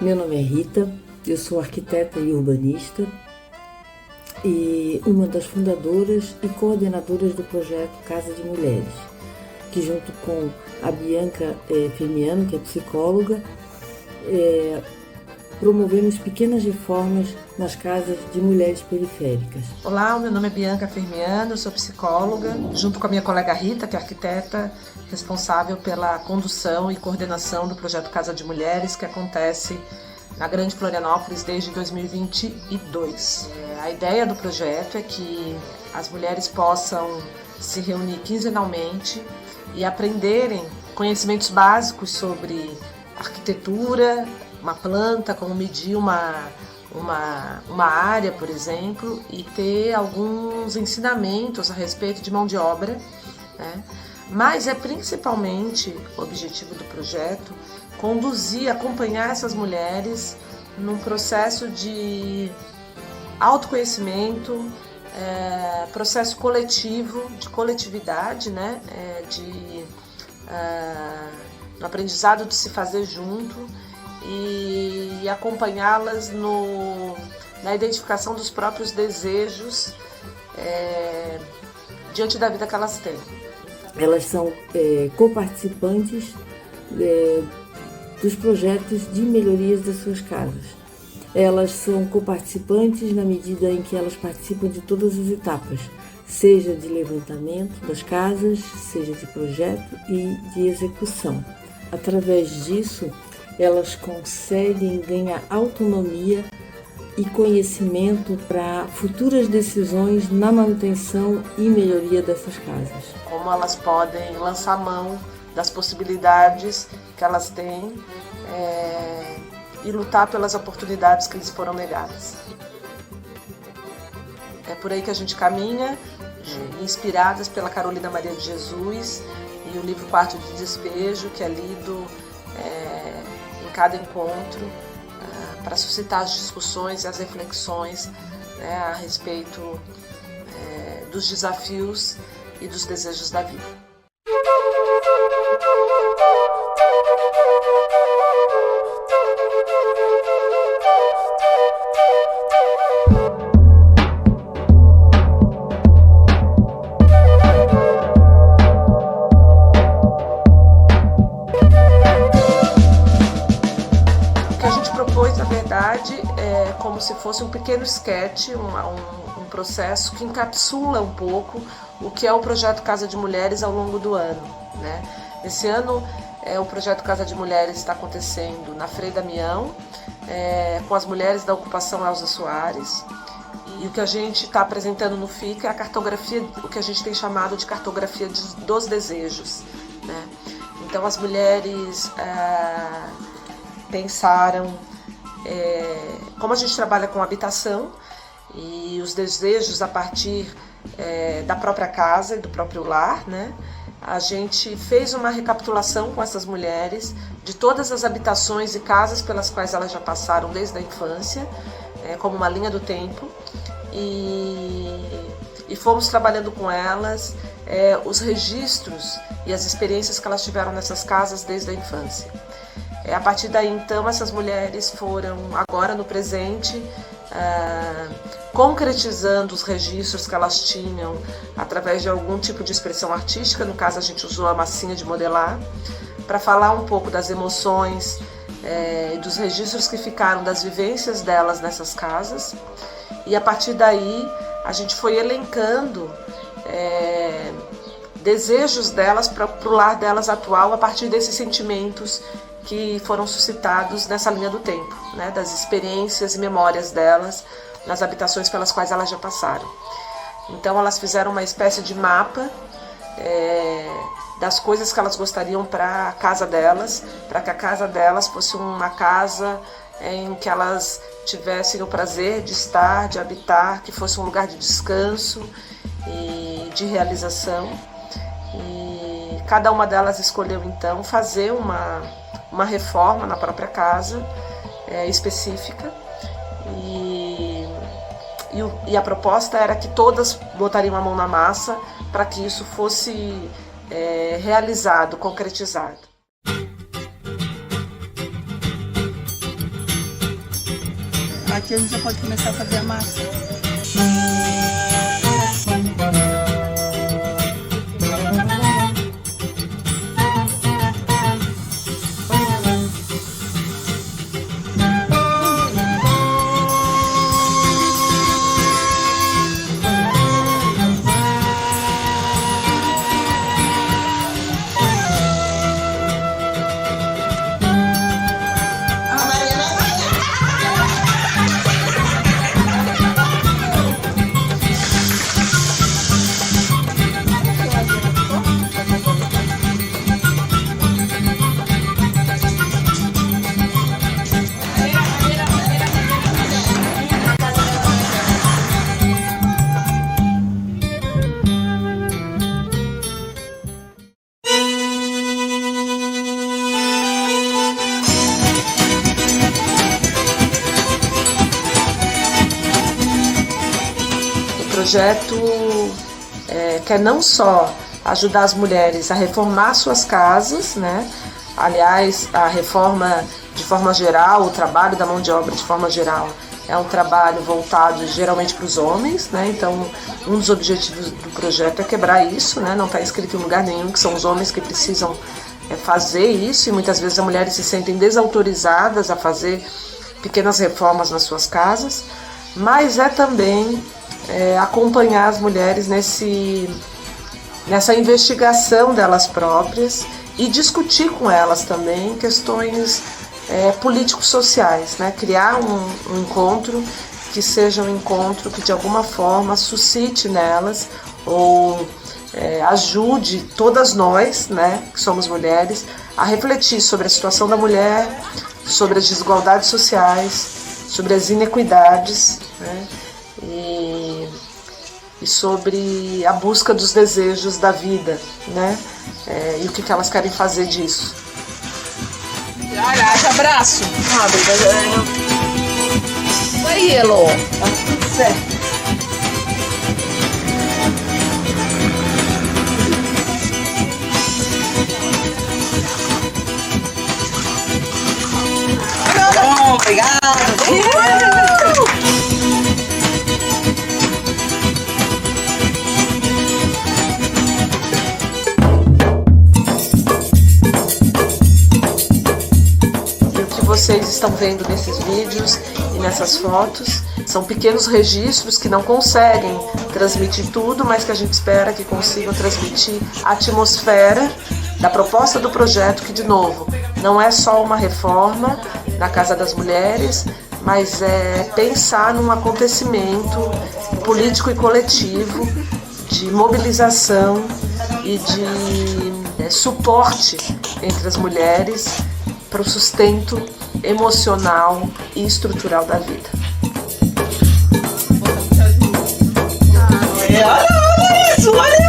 Meu nome é Rita, eu sou arquiteta e urbanista e uma das fundadoras e coordenadoras do projeto Casa de Mulheres, que junto com a Bianca Firmiano, que é psicóloga, promovemos pequenas reformas nas casas de mulheres periféricas. Olá, meu nome é Bianca Firmiano, eu sou psicóloga, junto com a minha colega Rita, que é arquiteta, responsável pela condução e coordenação do projeto Casa de Mulheres, que acontece na Grande Florianópolis desde 2022. A ideia do projeto é que as mulheres possam se reunir quinzenalmente e aprenderem conhecimentos básicos sobre arquitetura, uma planta, como medir uma área, por exemplo, e ter alguns ensinamentos a respeito de mão de obra, né? Mas é principalmente o objetivo do projeto conduzir, acompanhar essas mulheres num processo de autoconhecimento, processo coletivo, de coletividade, né? No aprendizado de se fazer junto e acompanhá-las na identificação dos próprios desejos diante da vida que elas têm. Elas são coparticipantes dos projetos de melhorias das suas casas. Elas são coparticipantes na medida em que elas participam de todas as etapas, seja de levantamento das casas, seja de projeto e de execução. Através disso, elas conseguem ganhar autonomia e conhecimento para futuras decisões na manutenção e melhoria dessas casas. Como elas podem lançar mão das possibilidades que elas têm e lutar pelas oportunidades que lhes foram negadas. É por aí que a gente caminha, inspiradas pela Carolina Maria de Jesus e o livro Quarto de Despejo, que é lido em cada encontro, para suscitar as discussões e as reflexões, né, a respeito dos desafios e dos desejos da vida. Na verdade, é como se fosse um pequeno sketch, um processo que encapsula um pouco o que é o projeto Casa de Mulheres ao longo do ano, né? Esse ano, o projeto Casa de Mulheres está acontecendo na Frei Damião, com as mulheres da ocupação Elza Soares, e o que a gente está apresentando no FICA é a cartografia, o que a gente tem chamado de cartografia dos desejos, né? Então as mulheres pensaram, como a gente trabalha com habitação e os desejos a partir da própria casa e do próprio lar, né? A gente fez uma recapitulação com essas mulheres de todas as habitações e casas pelas quais elas já passaram desde a infância, como uma linha do tempo, e fomos trabalhando com elas os registros e as experiências que elas tiveram nessas casas desde a infância. A partir daí, então, essas mulheres foram, agora no presente, concretizando os registros que elas tinham através de algum tipo de expressão artística. No caso, a gente usou a massinha de modelar, para falar um pouco das emoções e dos registros que ficaram das vivências delas nessas casas. E a partir daí, a gente foi elencando desejos delas para o lar delas atual a partir desses sentimentos que foram suscitados nessa linha do tempo, né, das experiências e memórias delas nas habitações pelas quais elas já passaram. Então elas fizeram uma espécie de mapa das coisas que elas gostariam para a casa delas, para que a casa delas fosse uma casa em que elas tivessem o prazer de estar, de habitar, que fosse um lugar de descanso e de realização. E cada uma delas escolheu então fazer uma reforma na própria casa específica e a proposta era que todas botariam a mão na massa para que isso fosse realizado, concretizado. Aqui a gente já pode começar a fazer a massa. O projeto quer não só ajudar as mulheres a reformar suas casas, né? Aliás, a reforma de forma geral, o trabalho da mão de obra de forma geral, é um trabalho voltado geralmente para os homens, né? Então, um dos objetivos do projeto é quebrar isso, né? Não está escrito em lugar nenhum que são os homens que precisam fazer isso, e muitas vezes as mulheres se sentem desautorizadas a fazer pequenas reformas nas suas casas, mas é também acompanhar as mulheres nessa investigação delas próprias e discutir com elas também questões político-sociais, né? Criar um encontro que seja um encontro que de alguma forma suscite nelas ou ajude todas nós, né, que somos mulheres, a refletir sobre a situação da mulher, sobre as desigualdades sociais, sobre as inequidades, né, e sobre a busca dos desejos da vida, né, e o que elas querem fazer disso. Olha, abraço. Obrigada. Aí, Elo. Tá tudo certo. Bom, obrigado. Vocês estão vendo nesses vídeos e nessas fotos são pequenos registros que não conseguem transmitir tudo, mas que a gente espera que consigam transmitir a atmosfera da proposta do projeto, que, de novo, não é só uma reforma na Casa das Mulheres, mas é pensar num acontecimento político e coletivo de mobilização e de suporte entre as mulheres para o sustento emocional e estrutural da vida. Olha isso, olha